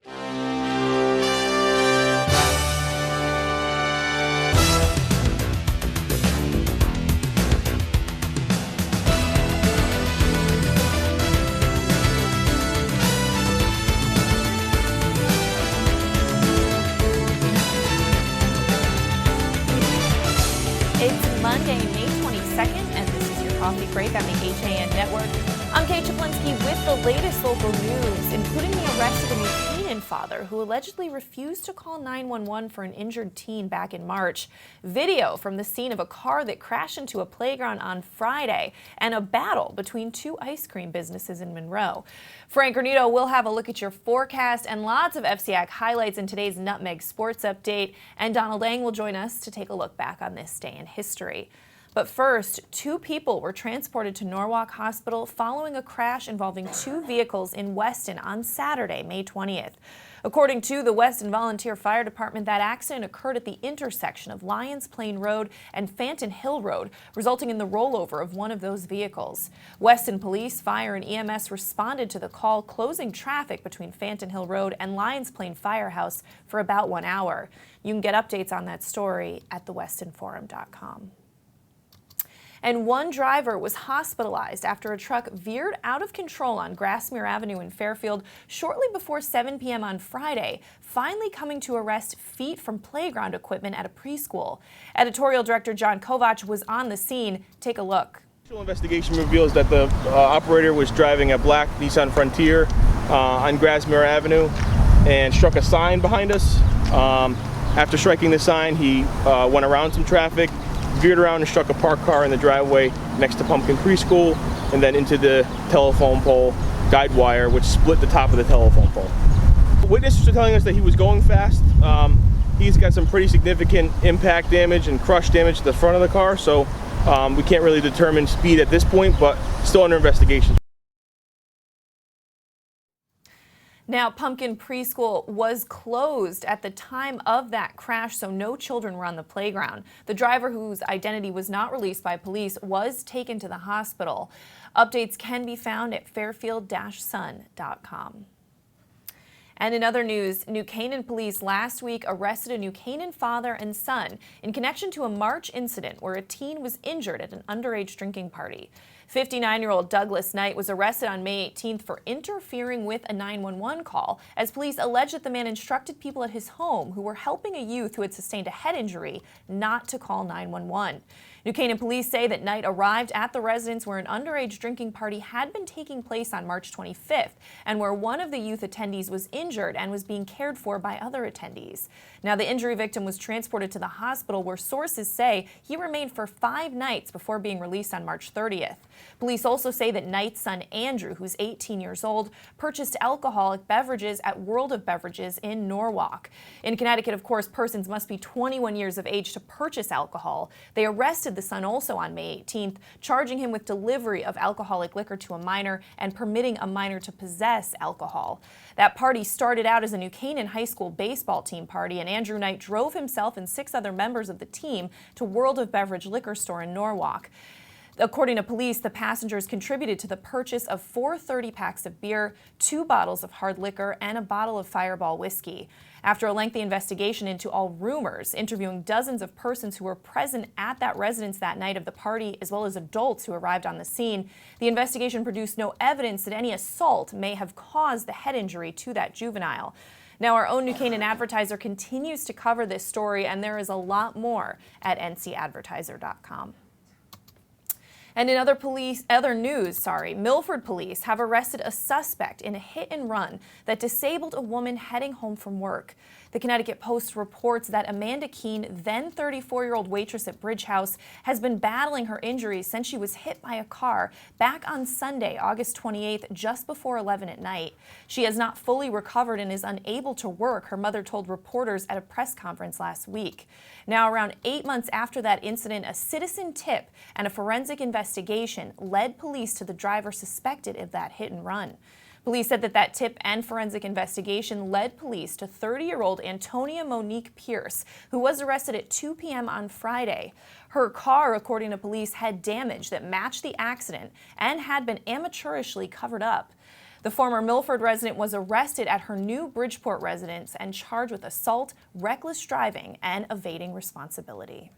Monday, May 22nd, and this is your coffee break on the HAN Network. I'm Kate Czaplinski with the latest local news, including the arrest of a new Canaan father who allegedly refused to call 911 for an injured teen back in March. Video from the scene of a car that crashed into a playground on Friday, and a battle between two ice cream businesses in Monroe. Frank Granito will have a look at your forecast and lots of FCAC highlights in today's Nutmeg Sports Update, and Donald Ang will join us to take a look back on this day in history. But first, two people were transported to Norwalk Hospital following a crash involving two vehicles in Weston on Saturday, May 20th. According to the Weston Volunteer Fire Department, that accident occurred at the intersection of Lyons Plain Road and Fanton Hill Road, resulting in the rollover of one of those vehicles. Weston Police, Fire, and EMS responded to the call, closing traffic between Fanton Hill Road and Lyons Plain Firehouse for about 1 hour. You can get updates on that story at thewestonforum.com. And one driver was hospitalized after a truck veered out of control on Grassmere Avenue in Fairfield shortly before 7 p.m. on Friday, finally coming to arrest feet from playground equipment at a preschool. Editorial Director John Kovach was on the scene. Take a look. Initial investigation reveals that the operator was driving a black Nissan Frontier on Grassmere Avenue and struck a sign behind us. After striking the sign, he went around some traffic, veered around and struck a parked car in the driveway next to Pumpkin Preschool, and then into the telephone pole guide wire, which split the top of the telephone pole. Witnesses are telling us that he was going fast. He's got some pretty significant impact damage and crush damage to the front of the car, so we can't really determine speed at this point, but still under investigation. Now, Pumpkin Preschool was closed at the time of that crash, so no children were on the playground. The driver, whose identity was not released by police, was taken to the hospital. Updates can be found at fairfield-sun.com. And in other news, New Canaan police last week arrested a New Canaan father and son in connection to a March incident where a teen was injured at an underage drinking party. 59-year-old Douglas Knight was arrested on May 18th for interfering with a 911 call, as police allege that the man instructed people at his home who were helping a youth who had sustained a head injury not to call 911. New Canaan police say that Knight arrived at the residence where an underage drinking party had been taking place on March 25th and where one of the youth attendees was injured and was being cared for by other attendees. Now, the injury victim was transported to the hospital where sources say he remained for 5 nights before being released on March 30th. Police also say that Knight's son Andrew, who's 18 years old, purchased alcoholic beverages at World of Beverages in Norwalk. In Connecticut, of course, persons must be 21 years of age to purchase alcohol. They arrested the son also on May 18th, charging him with delivery of alcoholic liquor to a minor and permitting a minor to possess alcohol. That party started out as a New Canaan high school baseball team party, and Andrew Knight drove himself and 6 other members of the team to World of Beverage liquor store in Norwalk. According to police, the passengers contributed to the purchase of 4 30-packs of beer, 2 bottles of hard liquor, and a bottle of Fireball whiskey. After a lengthy investigation into all rumors, interviewing dozens of persons who were present at that residence that night of the party, as well as adults who arrived on the scene, the investigation produced no evidence that any assault may have caused the head injury to that juvenile. Now, our own New Canaan advertiser continues to cover this story, and there is a lot more at ncadvertiser.com. And in other news, Milford police have arrested a suspect in a hit and run that disabled a woman heading home from work. The Connecticut Post reports that Amanda Keene, then 34-year-old waitress at Bridge House, has been battling her injuries since she was hit by a car back on Sunday, August 28th, just before 11 at night. She has not fully recovered and is unable to work, her mother told reporters at a press conference last week. Now, around 8 months after that incident, a citizen tip and a forensic investigation led police to the driver suspected of that hit and run. Police said that tip and forensic investigation led police to 30-year-old Antonia Monique Pierce, who was arrested at 2 p.m. on Friday. Her car, according to police, had damage that matched the accident and had been amateurishly covered up. The former Milford resident was arrested at her new Bridgeport residence and charged with assault, reckless driving, and evading responsibility.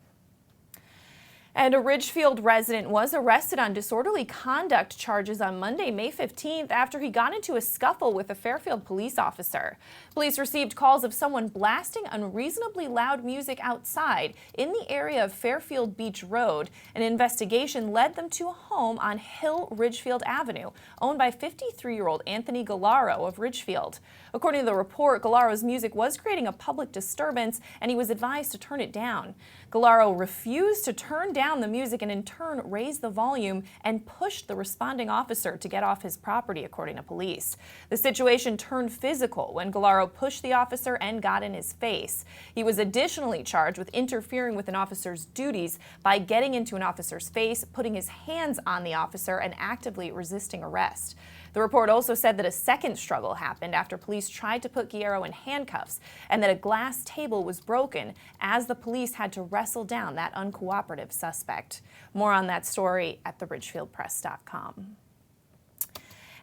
And a Ridgefield resident was arrested on disorderly conduct charges on Monday, May 15th, after he got into a scuffle with a Fairfield police officer. Police received calls of someone blasting unreasonably loud music outside in the area of Fairfield Beach Road. An investigation led them to a home on Hill Ridgefield Avenue, owned by 53-year-old Anthony Galaro of Ridgefield. According to the report, Galaro's music was creating a public disturbance, and he was advised to turn it down. Galaro refused to turn down the music and in turn raised the volume and pushed the responding officer to get off his property, according to police. The situation turned physical when Galaro pushed the officer and got in his face. He was additionally charged with interfering with an officer's duties by getting into an officer's face, putting his hands on the officer, and actively resisting arrest. The report also said that a second struggle happened after police tried to put Galaro in handcuffs and that a glass table was broken as the police had to wrestle down that uncooperative suspect. More on that story at theridgefieldpress.com.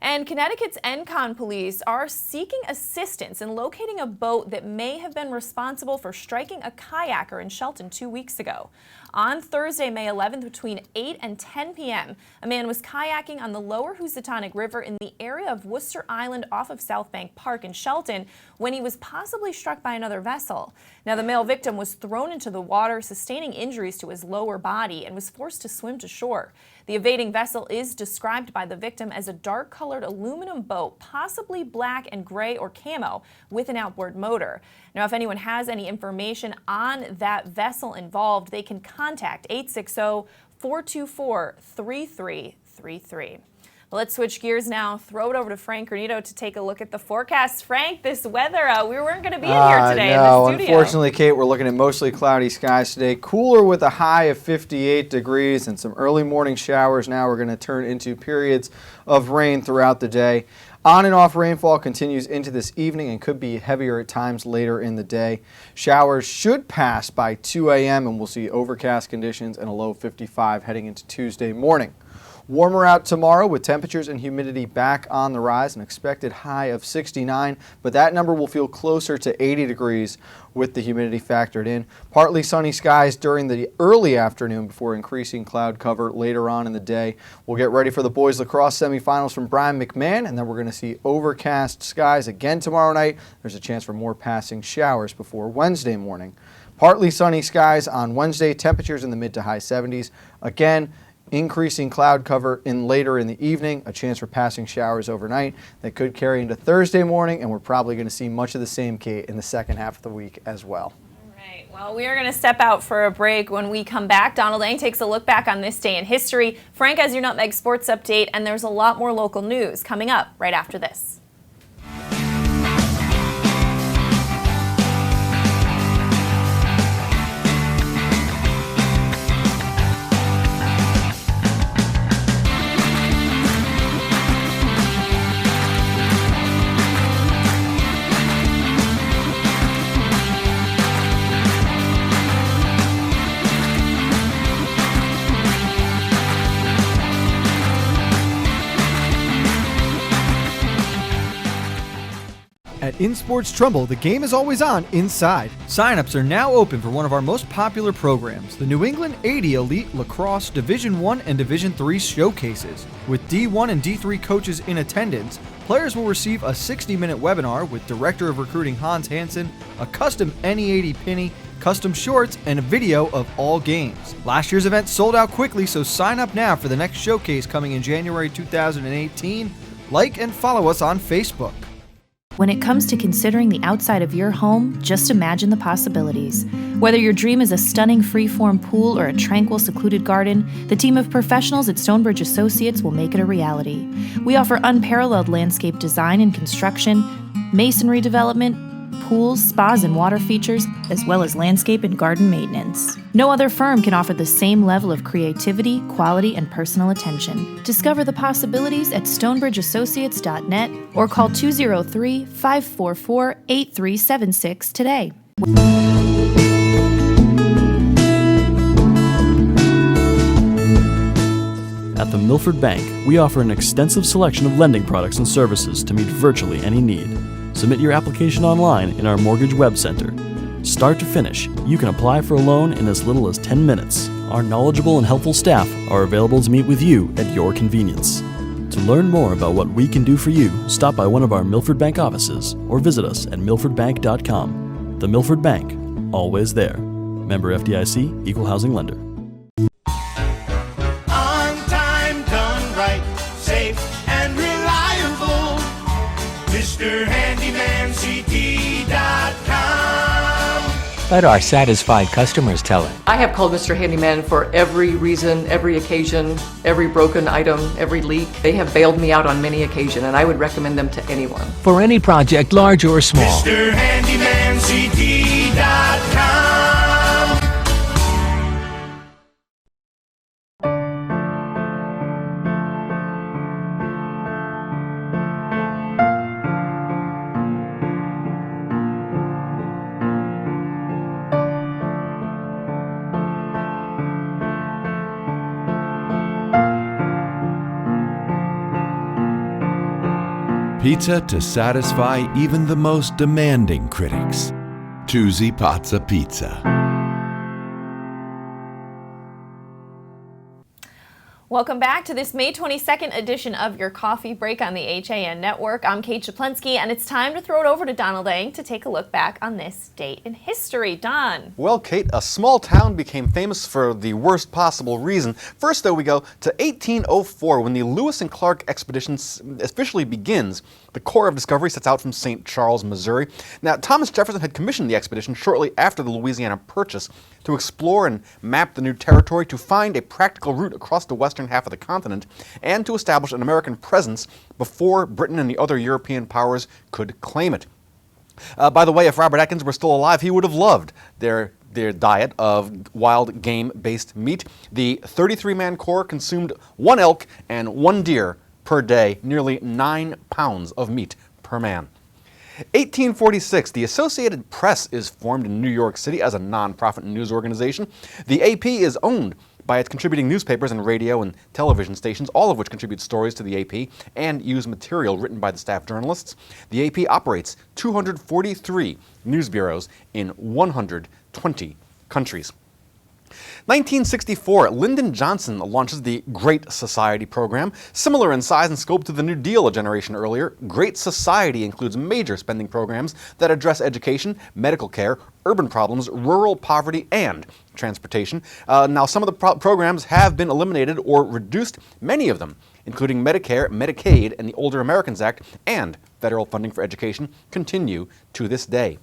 And Connecticut's Encon police are seeking assistance in locating a boat that may have been responsible for striking a kayaker in Shelton 2 weeks ago. On Thursday, May 11th, between 8 and 10 p.m., a man was kayaking on the lower Housatonic River in the area of Worcester Island off of South Bank Park in Shelton when he was possibly struck by another vessel. Now, the male victim was thrown into the water, sustaining injuries to his lower body, and was forced to swim to shore. The evading vessel is described by the victim as a dark-colored aluminum boat, possibly black and gray or camo, with an outboard motor. Now, if anyone has any information on that vessel involved, they can contact 860-424-3333. Let's switch gears now. Throw it over to Frank Granito to take a look at the forecast. Frank, this weather, we weren't going to be in here today in the studio. Unfortunately, Kate, we're looking at mostly cloudy skies today. Cooler with a high of 58 degrees and some early morning showers. Now we're going to turn into periods of rain throughout the day. On and off rainfall continues into this evening and could be heavier at times later in the day. Showers should pass by 2 a.m. and we'll see overcast conditions and a low of 55 heading into Tuesday morning. Warmer out tomorrow with temperatures and humidity back on the rise, an expected high of 69, but that number will feel closer to 80 degrees with the humidity factored in. Partly sunny skies during the early afternoon before increasing cloud cover later on in the day. We'll get ready for the boys lacrosse semifinals from Brian McMahon, and then we're going to see overcast skies again tomorrow night. There's a chance for more passing showers before Wednesday morning. Partly sunny skies on Wednesday, temperatures in the mid to high 70s. Again, increasing cloud cover later in the evening, a chance for passing showers overnight that could carry into Thursday morning, and we're probably going to see much of the same, Kate, in the second half of the week as well. All right. Well, we are going to step out for a break. When we come back, Donald Lang takes a look back on this day in history. Frank has your Nutmeg Sports Update, and there's a lot more local news coming up right after this. At In Sports Trumbull, the game is always on inside. Sign-ups are now open for one of our most popular programs, the New England 80 Elite Lacrosse Division I and Division III showcases. With D1 and D3 coaches in attendance, players will receive a 60-minute webinar with Director of Recruiting Hans Hansen, a custom NE80 penny, custom shorts, and a video of all games. Last year's event sold out quickly, so sign up now for the next showcase coming in January 2018. Like and follow us on Facebook. When it comes to considering the outside of your home, just imagine the possibilities. Whether your dream is a stunning freeform pool or a tranquil, secluded garden, the team of professionals at Stonebridge Associates will make it a reality. We offer unparalleled landscape design and construction, masonry development, pools, spas, and water features, as well as landscape and garden maintenance. No other firm can offer the same level of creativity, quality, and personal attention. Discover the possibilities at stonebridgeassociates.net or call 203-544-8376 today. At the Milford Bank, we offer an extensive selection of lending products and services to meet virtually any need. Submit your application online in our Mortgage Web Center. Start to finish, you can apply for a loan in as little as 10 minutes. Our knowledgeable and helpful staff are available to meet with you at your convenience. To learn more about what we can do for you, stop by one of our Milford Bank offices or visit us at milfordbank.com. The Milford Bank, always there. Member FDIC, Equal Housing Lender. On time, done right, safe and reliable. MrHandymanCT.com. Let our satisfied customers tell it. I have called Mr. Handyman for every reason, every occasion, every broken item, every leak. They have bailed me out on many occasions, and I would recommend them to anyone. For any project, large or small. MrHandymanCT.com. Pizza to satisfy even the most demanding critics. Tuesday Pazza Pizza. Welcome back to this May 22nd edition of your Coffee Break on the HAN Network. I'm Kate Czaplinski, and it's time to throw it over to Donald Eng to take a look back on this date in history. Don. Well, Kate, a small town became famous for the worst possible reason. First, though, we go to 1804 when the Lewis and Clark expedition officially begins. The Corps of Discovery sets out from St. Charles, Missouri. Now, Thomas Jefferson had commissioned the expedition shortly after the Louisiana Purchase to explore and map the new territory, to find a practical route across the western half of the continent, and to establish an American presence before Britain and the other European powers could claim it. By the way, if Robert Atkins were still alive, he would have loved their diet of wild game-based meat. The 33-man Corps consumed 1 elk and 1 deer per day, nearly 9 pounds of meat per man. 1846, the Associated Press is formed in New York City as a non-profit news organization. The AP is owned by its contributing newspapers and radio and television stations, all of which contribute stories to the AP and use material written by the staff journalists. The AP operates 243 news bureaus in 120 countries. 1964, Lyndon Johnson launches the Great Society program. Similar in size and scope to the New Deal a generation earlier, Great Society includes major spending programs that address education, medical care, urban problems, rural poverty, and transportation. Now, some of the programs have been eliminated or reduced, many of them, including Medicare, Medicaid, and the Older Americans Act, and federal funding for education, continue to this day.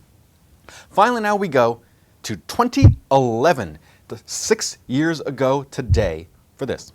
Finally, now we go to 2011. 6 years ago today for this.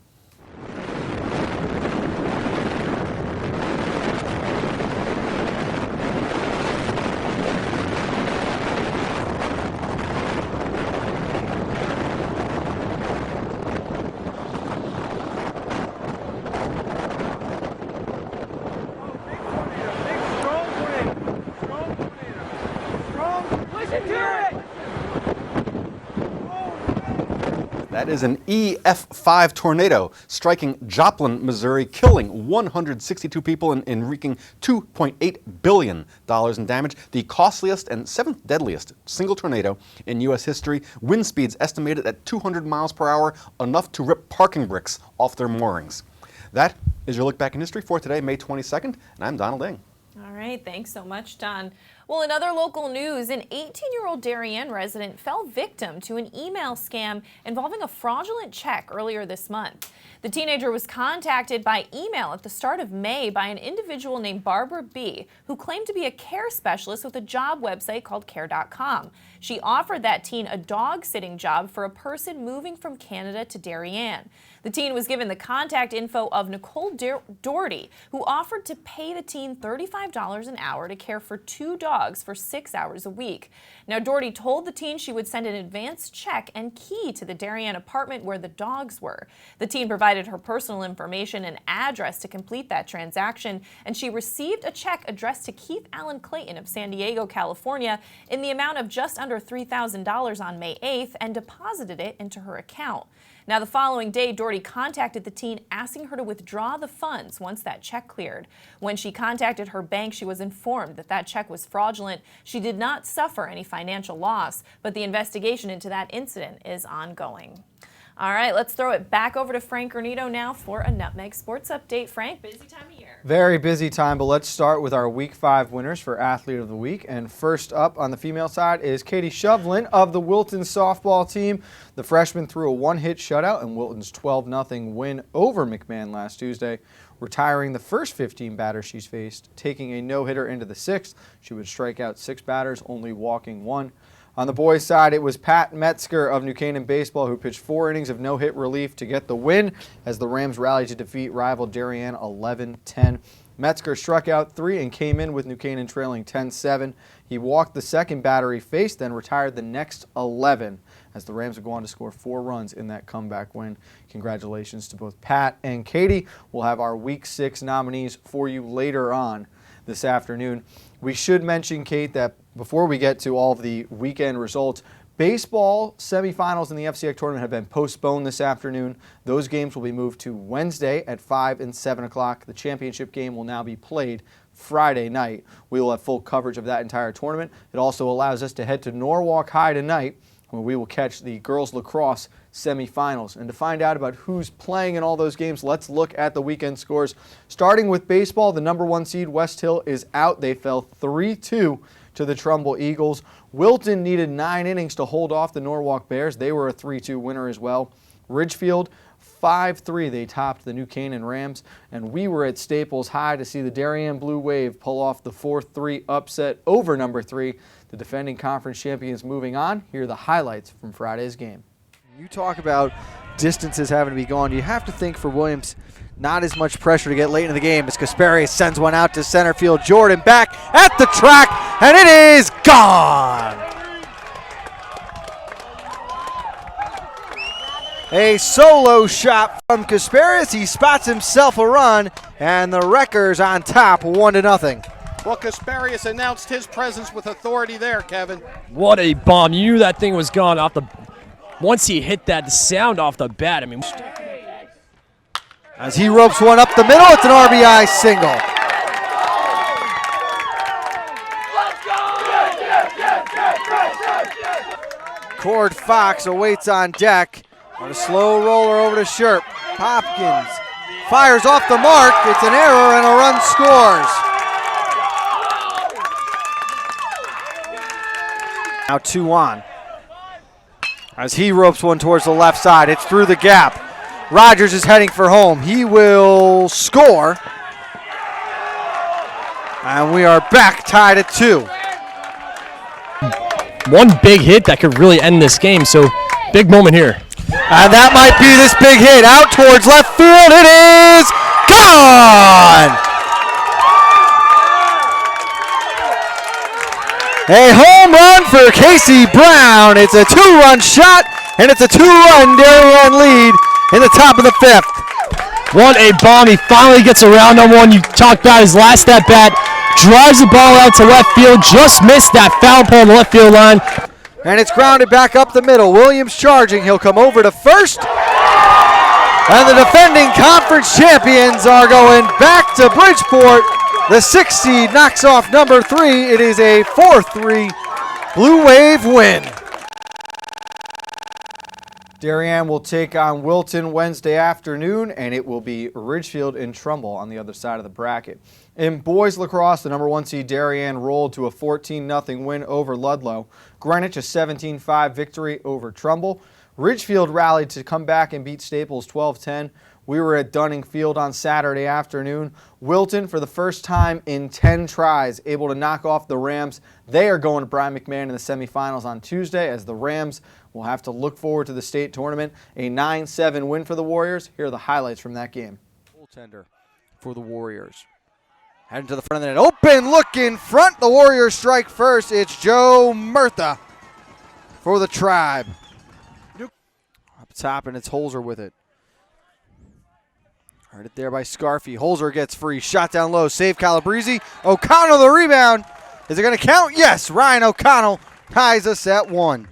That is an EF5 tornado striking Joplin, Missouri, killing 162 people and wreaking $2.8 billion in damage. The costliest and 7th deadliest single tornado in U.S. history. Wind speeds estimated at 200 miles per hour, enough to rip parking bricks off their moorings. That is your look back in history for today, May 22nd, and I'm Donald Eng. All right, thanks so much, Don. Well, in other local news, an 18-year-old Darien resident fell victim to an email scam involving a fraudulent check earlier this month. The teenager was contacted by email at the start of May by an individual named Barbara B., who claimed to be a care specialist with a job website called care.com. She offered that teen a dog-sitting job for a person moving from Canada to Darien. The teen was given the contact info of Nicole Doherty, who offered to pay the teen $35 an hour to care for 2 dogs for 6 hours a week. Now, Doherty told the teen she would send an advance check and key to the Darien apartment where the dogs were. The teen provided her personal information and address to complete that transaction, and she received a check addressed to Keith Allen Clayton of San Diego, California, in the amount of just under $3,000 on May 8th and deposited it into her account. Now, the following day, Doherty contacted the teen asking her to withdraw the funds once that check cleared. When she contacted her bank, she was informed that that check was fraudulent. She did not suffer any financial loss, but the investigation into that incident is ongoing. All right, let's throw it back over to Frank Granito now for a Nutmeg Sports Update. Frank, busy time of year. Very busy time, but let's start with our Week 5 winners for Athlete of the Week. And first up on the female side is Kate Czaplinski of the Wilton softball team. The freshman threw a one-hit shutout in Wilton's 12-0 win over McMahon last Tuesday, retiring the first 15 batters she's faced, taking a no-hitter into the 6th. She would strike out 6 batters, only walking 1. On the boys' side, it was Pat Metzger of New Canaan Baseball who pitched 4 innings of no-hit relief to get the win as the Rams rallied to defeat rival Darien 11-10. Metzger struck out 3 and came in with New Canaan trailing 10-7. He walked the second batter he faced, then retired the next 11 as the Rams would go on to score 4 runs in that comeback win. Congratulations to both Pat and Katie. We'll have our Week 6 nominees for you later on this afternoon. We should mention, Kate, that before we get to all of the weekend results, baseball semifinals in the FCX tournament have been postponed this afternoon. Those games will be moved to Wednesday at 5 and 7 o'clock. The championship game will now be played Friday night. We will have full coverage of that entire tournament. It also allows us to head to Norwalk High tonight, where we will catch the girls lacrosse semifinals. And to find out about who's playing in all those games, let's look at the weekend scores. Starting with baseball, the number 1 seed West Hill is out. They fell 3-2 to the Trumbull Eagles. Wilton needed 9 innings to hold off the Norwalk Bears. They were a 3-2 winner as well. Ridgefield 5-3, they topped the New Canaan Rams, and we were at Staples High to see the Darien Blue Wave pull off the 4-3 upset over number 3. The defending conference champions moving on. Here are the highlights from Friday's game. You talk about distances having to be gone. You have to think for Williams, not as much pressure to get late in the game as Kasparius sends one out to center field. Jordan back at the track, and it is gone. A solo shot from Kasparius. He spots himself a run, and the Wreckers on top 1-0. Well, Kasparius announced his presence with authority there, Kevin. What a bomb. You knew that thing was gone off the... Once he hit that, the sound off the bat, I mean... As he ropes one up the middle, it's an RBI single. Cord Fox awaits on deck on a slow roller over to Sherp. Hopkins fires off the mark. It's an error and a run scores. Now 2 on. As he ropes one towards the left side, it's through the gap. Rogers is heading for home. He will score. And we are back tied at 2. One big hit that could really end this game, so big moment here. And that might be this big hit out towards left field. It is gone! A home run for Casey Brown. It's a 2-run shot, and it's a 2-run Darien lead in the top of the 5th. What a bomb. He finally gets around on one. You talked about his last at-bat. Drives the ball out to left field. Just missed that foul pole on the left field line. And it's grounded back up the middle. Williams charging. He'll come over to first. And the defending conference champions are going back to Bridgeport. The 6th seed knocks off number 3. It is a 4-3 Blue Wave win. Darien will take on Wilton Wednesday afternoon, and it will be Ridgefield and Trumbull on the other side of the bracket. In boys lacrosse, the number 1 seed Darien rolled to a 14-0 win over Ludlow. Greenwich a 17-5 victory over Trumbull. Ridgefield rallied to come back and beat Staples 12-10. We were at Dunning Field on Saturday afternoon. Wilton, for the first time in 10 tries, able to knock off the Rams. They are going to Brian McMahon in the semifinals on Tuesday, as the Rams will have to look forward to the state tournament. A 9-7 win for the Warriors. Here are the highlights from that game. Goaltender for the Warriors. Heading to the front of the net. Open look in front. The Warriors strike first. It's Joe Murtha for the Tribe. Up top, and it's Holzer with it. Heard it there by Scarfy. Holzer gets free. Shot down low. Save Calabrese. O'Connell the rebound. Is it going to count? Yes. Ryan O'Connell ties us at 1.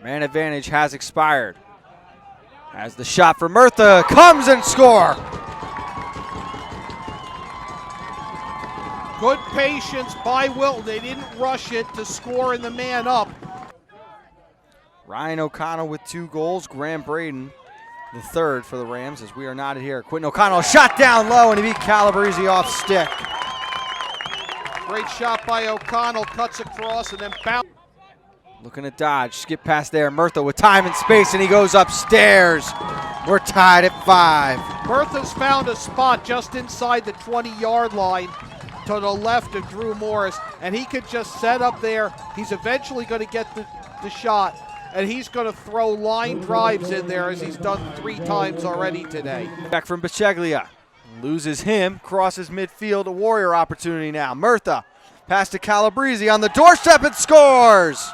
Man advantage has expired. As the shot for Murtha comes and score. Good patience by Wilton. They didn't rush it to score in the man up. Ryan O'Connell with 2 goals. Graham Braden, the third for the Rams, as we are knotted here. Quentin O'Connell shot down low, and he beat Calabrese off stick. Great shot by O'Connell, cuts across and then bounce. Looking to dodge, skip past there. Murtha with time and space, and he goes upstairs. We're tied at 5. Murtha's found a spot just inside the 20-yard line to the left of Drew Morris, and he could just set up there. He's eventually going to get the shot, and he's going to throw line drives in there as he's done 3 times already today. Back from Biceglia. Loses him, crosses midfield, a Warrior opportunity now. Murtha, pass to Calabrese on the doorstep and scores!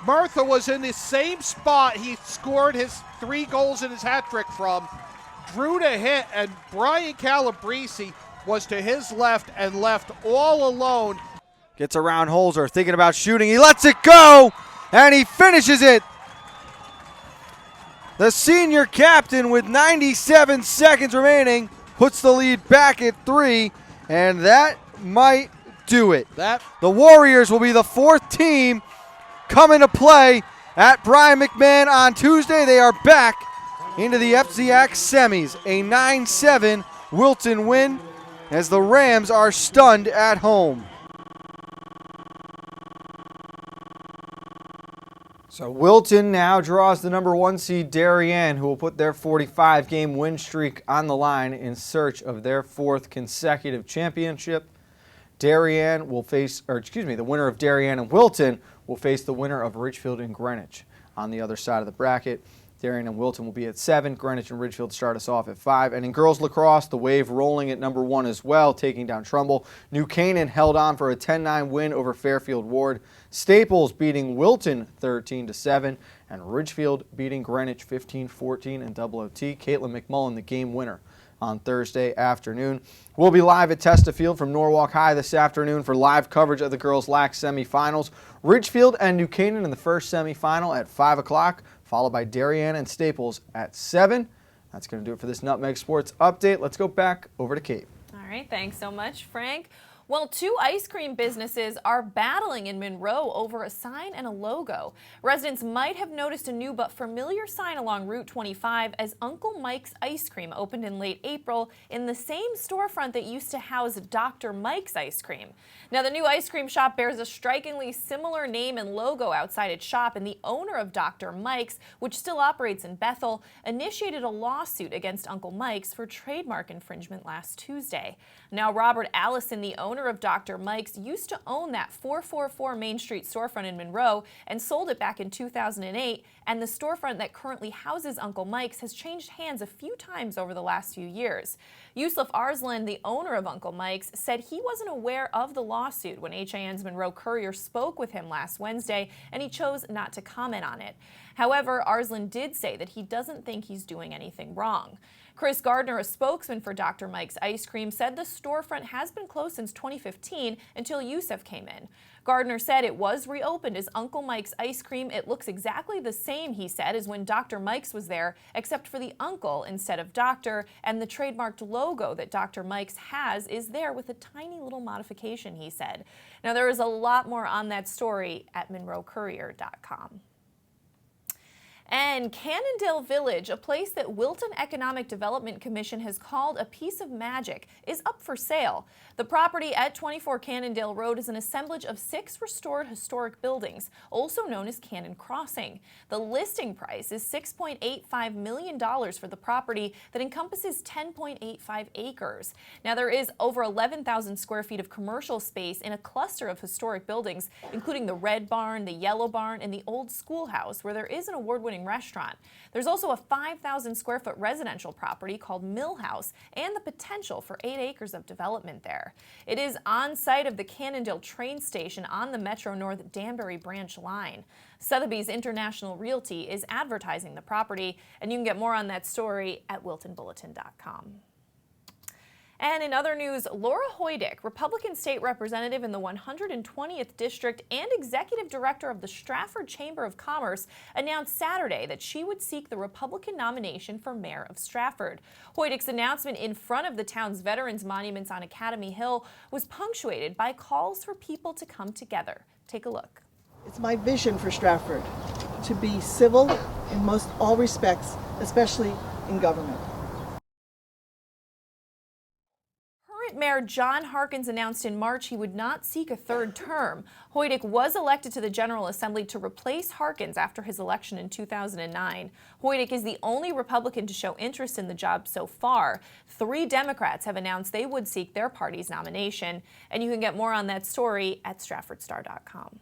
Murtha was in the same spot he scored his 3 goals in his hat trick from. Drew to hit, and Brian Calabrese was to his left and left all alone. Gets around Holzer, thinking about shooting. He lets it go, and he finishes it. The senior captain, with 97 seconds remaining, puts the lead back at 3, and that might do it. The Warriors will be the 4th team coming to play at Brian McMahon on Tuesday. They are back into the FCX semis. A 9-7 Wilton win as the Rams are stunned at home. So Wilton now draws the number 1 seed Darien, who will put their 45-game win streak on the line in search of their 4th consecutive championship. Darien will face, the winner of Darien and Wilton will face the winner of Ridgefield and Greenwich on the other side of the bracket. Darien and Wilton will be at 7. Greenwich and Ridgefield start us off at 5. And in girls lacrosse, the Wave rolling at number 1 as well, taking down Trumbull. New Canaan held on for a 10-9 win over Fairfield Ward. Staples beating Wilton 13-7. And Ridgefield beating Greenwich 15-14 in double OT. Caitlin McMullen, the game winner on Thursday afternoon. We'll be live at Testa Field from Norwalk High this afternoon for live coverage of the girls' LAC semifinals. Ridgefield and New Canaan in the first semifinal at 5 o'clock. Followed by Darien and Staples at 7. That's going to do it for this Nutmeg Sports Update. Let's go back over to Kate. All right, thanks so much, Frank. Well, 2 ice cream businesses are battling in Monroe over a sign and a logo. Residents might have noticed a new but familiar sign along Route 25 as Uncle Mike's Ice Cream opened in late April in the same storefront that used to house Dr. Mike's Ice Cream. Now, the new ice cream shop bears a strikingly similar name and logo outside its shop, and the owner of Dr. Mike's, which still operates in Bethel, initiated a lawsuit against Uncle Mike's for trademark infringement last Tuesday. Now, Robert Allison, the owner of Dr. Mike's, used to own that 444 Main Street storefront in Monroe and sold it back in 2008, and the storefront that currently houses Uncle Mike's has changed hands a few times over the last few years. Yusuf Arslan, the owner of Uncle Mike's, said he wasn't aware of the lawsuit when HAN's Monroe Courier spoke with him last Wednesday, and he chose not to comment on it. However, Arslan did say that he doesn't think he's doing anything wrong. Chris Gardner, a spokesman for Dr. Mike's Ice Cream, said the storefront has been closed since 2015 until Yusuf came in. Gardner said it was reopened as Uncle Mike's Ice Cream. It looks exactly the same, he said, as when Dr. Mike's was there, except for the uncle instead of doctor, and the trademarked logo that Dr. Mike's has is there with a tiny little modification, he said. Now, there is a lot more on that story at MonroeCourier.com. And Canondale Village, a place that Wilton Economic Development Commission has called a piece of magic, is up for sale. The property at 24 Canondale Road is an assemblage of 6 restored historic buildings, also known as Cannon Crossing. The listing price is $6.85 million for the property that encompasses 10.85 acres. Now, there is over 11,000 square feet of commercial space in a cluster of historic buildings, including the Red Barn, the Yellow Barn, and the Old Schoolhouse, where there is an award-winning restaurant. There's also a 5,000 square foot residential property called Mill House and the potential for 8 acres of development there. It is on site of the Canondale train station on the Metro North Danbury branch line. Sotheby's International Realty is advertising the property, and you can get more on that story at wiltonbulletin.com. And in other news, Laura Hoydick, Republican state representative in the 120th District and executive director of the Stratford Chamber of Commerce, announced Saturday that she would seek the Republican nomination for mayor of Stratford. Hoydick's announcement in front of the town's veterans monuments on Academy Hill was punctuated by calls for people to come together. Take a look. It's my vision for Stratford to be civil in most all respects, especially in government. Mayor John Harkins announced in March he would not seek a third term. Hoydick was elected to the General Assembly to replace Harkins after his election in 2009. Hoydick is the only Republican to show interest in the job so far. 3 Democrats have announced they would seek their party's nomination. And you can get more on that story at StratfordStar.com.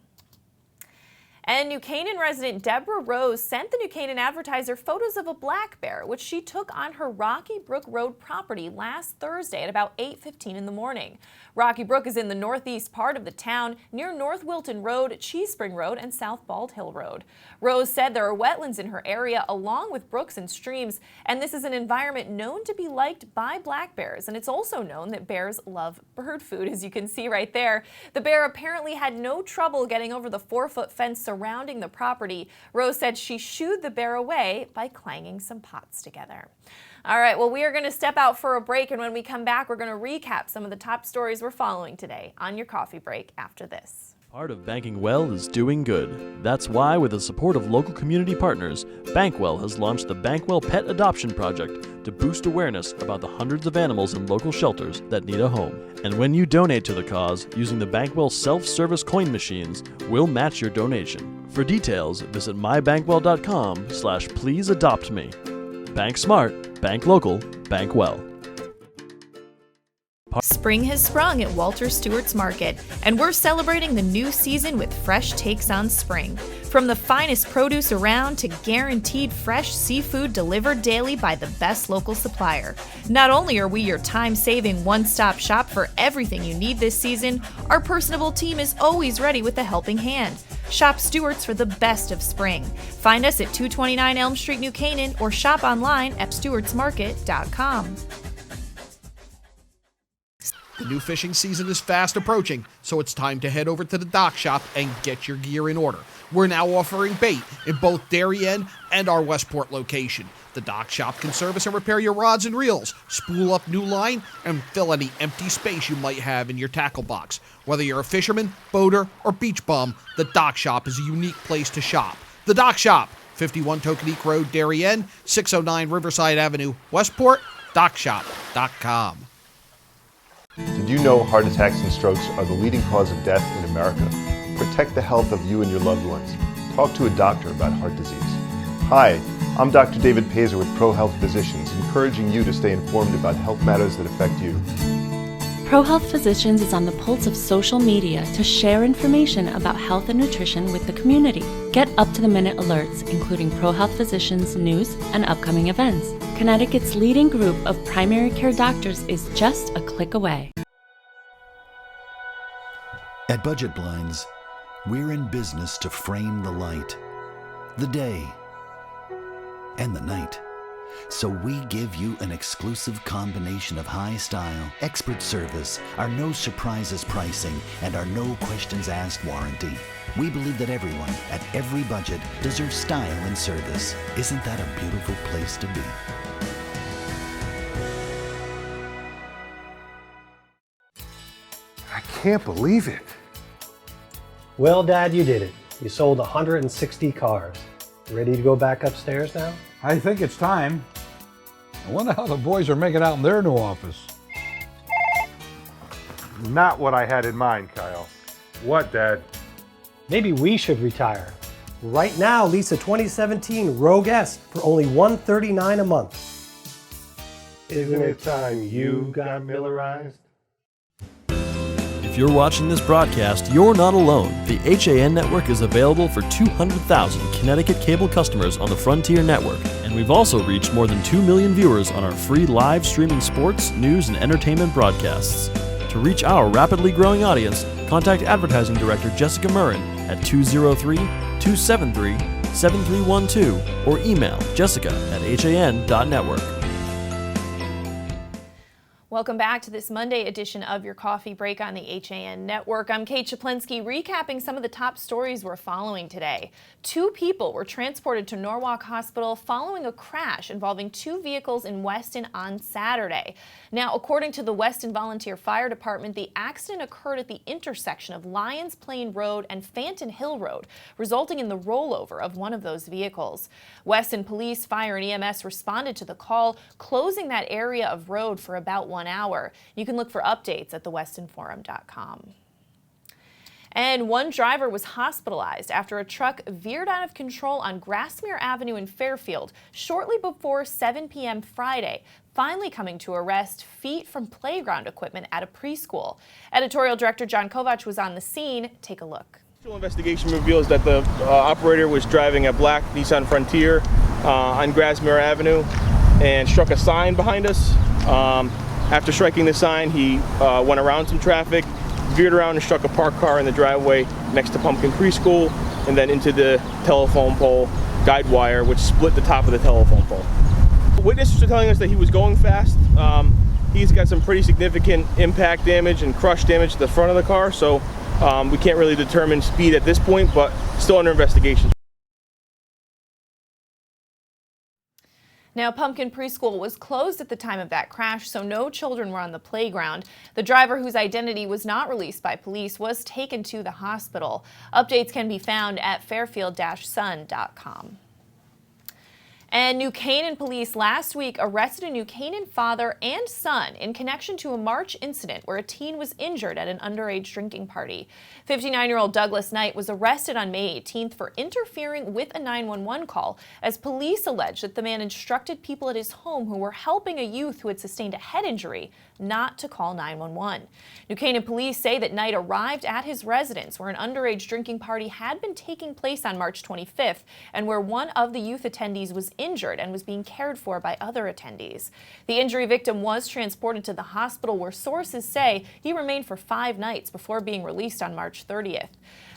And New Canaan resident Deborah Rose sent the New Canaan Advertiser photos of a black bear, which she took on her Rocky Brook Road property last Thursday at about 8:15 in the morning. Rocky Brook is in the northeast part of the town, near North Wilton Road, Cheese Spring Road, and South Bald Hill Road. Rose said there are wetlands in her area, along with brooks and streams, and this is an environment known to be liked by black bears. And it's also known that bears love bird food, as you can see right there. The bear apparently had no trouble getting over the 4-foot fence surrounding the property. Rose said she shooed the bear away by clanging some pots together. All right, well, we are going to step out for a break, and when we come back, we're going to recap some of the top stories we're following today on your coffee break after this. Part of banking well is doing good. That's why, with the support of local community partners, Bankwell has launched the Bankwell Pet Adoption Project to boost awareness about the hundreds of animals in local shelters that need a home. And when you donate to the cause using the Bankwell self-service coin machines, we'll match your donation. For details, visit mybankwell.com/pleaseadoptme. Bank smart, bank local, bank well. Spring has sprung at Walter Stewart's Market, and we're celebrating the new season with fresh takes on spring. From the finest produce around to guaranteed fresh seafood delivered daily by the best local supplier. Not only are we your time-saving one-stop shop for everything you need this season, our personable team is always ready with a helping hand. Shop Stewart's for the best of spring. Find us at 229 Elm Street, New Canaan, or shop online at stewartsmarket.com. The new fishing season is fast approaching, so it's time to head over to the dock shop and get your gear in order. We're now offering bait in both Darien and our Westport location. The dock shop can service and repair your rods and reels, spool up new line, and fill any empty space you might have in your tackle box. Whether you're a fisherman, boater, or beach bum, the dock shop is a unique place to shop. The dock shop, 51 Tokenique Road, Darien, 609 Riverside Avenue, Westport, dockshop.com. Did you know heart attacks and strokes are the leading cause of death in America? Protect the health of you and your loved ones. Talk to a doctor about heart disease. Hi, I'm Dr. David Pazer with ProHealth Physicians, encouraging you to stay informed about health matters that affect you. ProHealth Physicians is on the pulse of social media to share information about health and nutrition with the community. Get up-to-the-minute alerts, including ProHealth Physicians' news and upcoming events. Connecticut's leading group of primary care doctors is just a click away. At Budget Blinds, we're in business to frame the light, the day, and the night. So we give you an exclusive combination of high style, expert service, our no surprises pricing, and our no questions asked warranty. We believe that everyone, at every budget, deserves style and service. Isn't that a beautiful place to be? I can't believe it. Well, Dad, you did it. You sold 160 cars. Ready to go back upstairs now? I think it's time. I wonder how the boys are making out in their new office. Not what I had in mind, Kyle. What, Dad? Maybe we should retire. Right now, lease a 2017 Rogue S for only $139 a month. Isn't it time you got Millerized? If you're watching this broadcast, you're not alone. The HAN network is available for 200,000 Connecticut cable customers on the Frontier network, and we've also reached more than 2 million viewers on our free live streaming sports, news, and entertainment broadcasts. To reach our rapidly growing audience, contact Advertising Director Jessica Murrin at 203-273-7312 or email jessica@han.network. Welcome back to this Monday edition of your Coffee Break on the HAN Network. I'm Kate Czaplinski, recapping some of the top stories we're following today. 2 people were transported to Norwalk Hospital following a crash involving 2 vehicles in Weston on Saturday. Now, according to the Weston Volunteer Fire Department, the accident occurred at the intersection of Lyons Plain Road and Fanton Hill Road, resulting in the rollover of one of those vehicles. Weston Police, Fire, and EMS responded to the call, closing that area of road for about 1 hour. You can look for updates at thewestonforum.com. And one driver was hospitalized after a truck veered out of control on Grassmere Avenue in Fairfield shortly before 7 p.m. Friday, finally coming to a rest feet from playground equipment at a preschool. Editorial Director John Kovac was on the scene. Take a look. Initial investigation reveals that the operator was driving a black Nissan Frontier on Grassmere Avenue and struck a sign behind us. After striking the sign, he went around some traffic, veered around and struck a parked car in the driveway next to Pumpkin Preschool, and then into the telephone pole guide wire, which split the top of the telephone pole. Witnesses are telling us that he was going fast. He's got some pretty significant impact damage and crush damage to the front of the car, so we can't really determine speed at this point, but still under investigation. Now, Pumpkin Preschool was closed at the time of that crash, so no children were on the playground. The driver, whose identity was not released by police, was taken to the hospital. Updates can be found at fairfield-sun.com. And New Canaan police last week arrested a New Canaan father and son in connection to a March incident where a teen was injured at an underage drinking party. 59-year-old Douglas Knight was arrested on May 18th for interfering with a 911 call as police alleged that the man instructed people at his home who were helping a youth who had sustained a head injury not to call 911. New Canaan police say that Knight arrived at his residence where an underage drinking party had been taking place on March 25th and where one of the youth attendees was injured and was being cared for by other attendees. The injury victim was transported to the hospital where sources say he remained for 5 nights before being released on March 30th.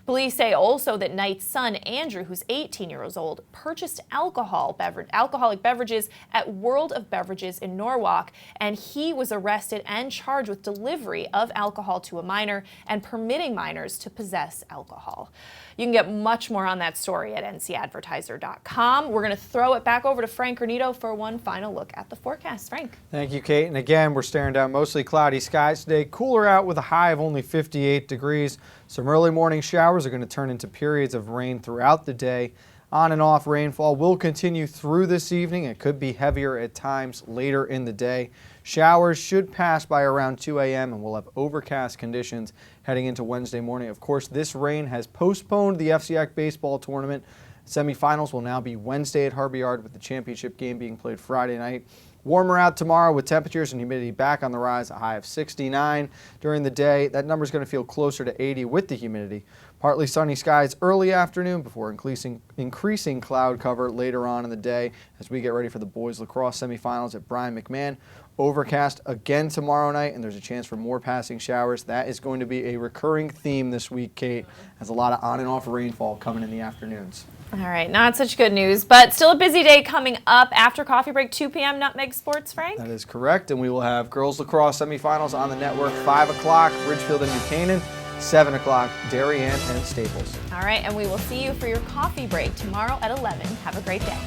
Police say also that Knight's son, Andrew, who's 18 years old, purchased alcoholic beverages at World of Beverages in Norwalk, and he was arrested and charged with delivery of alcohol to a minor and permitting minors to possess alcohol. You can get much more on that story at ncadvertiser.com. We're going to throw it back over to Frank Granito for one final look at the forecast. Frank. Thank you, Kate. And again, we're staring down mostly cloudy skies today. Cooler out with a high of only 58 degrees. Some early morning showers are going to turn into periods of rain throughout the day. On and off rainfall will continue through this evening. It could be heavier at times later in the day. Showers should pass by around 2 a.m. and we'll have overcast conditions heading into Wednesday morning. Of course, this rain has postponed the FCIAC baseball tournament. Semifinals will now be Wednesday at Harvey Yard with the championship game being played Friday night. Warmer out tomorrow with temperatures and humidity back on the rise, a high of 69 during the day. That number is going to feel closer to 80 with the humidity. Partly sunny skies early afternoon before increasing cloud cover later on in the day as we get ready for the boys lacrosse semifinals at Brian McMahon. Overcast again tomorrow night, and there's a chance for more passing showers. That is going to be a recurring theme this week, Kate, as a lot of on and off rainfall coming in the afternoons. All right, not such good news, but still a busy day coming up after coffee break, 2 p.m. Nutmeg Sports, Frank? That is correct, and we will have girls lacrosse semifinals on the network, 5 o'clock, Ridgefield and New Canaan, 7 o'clock, Darien and Staples. All right, and we will see you for your coffee break tomorrow at 11. Have a great day.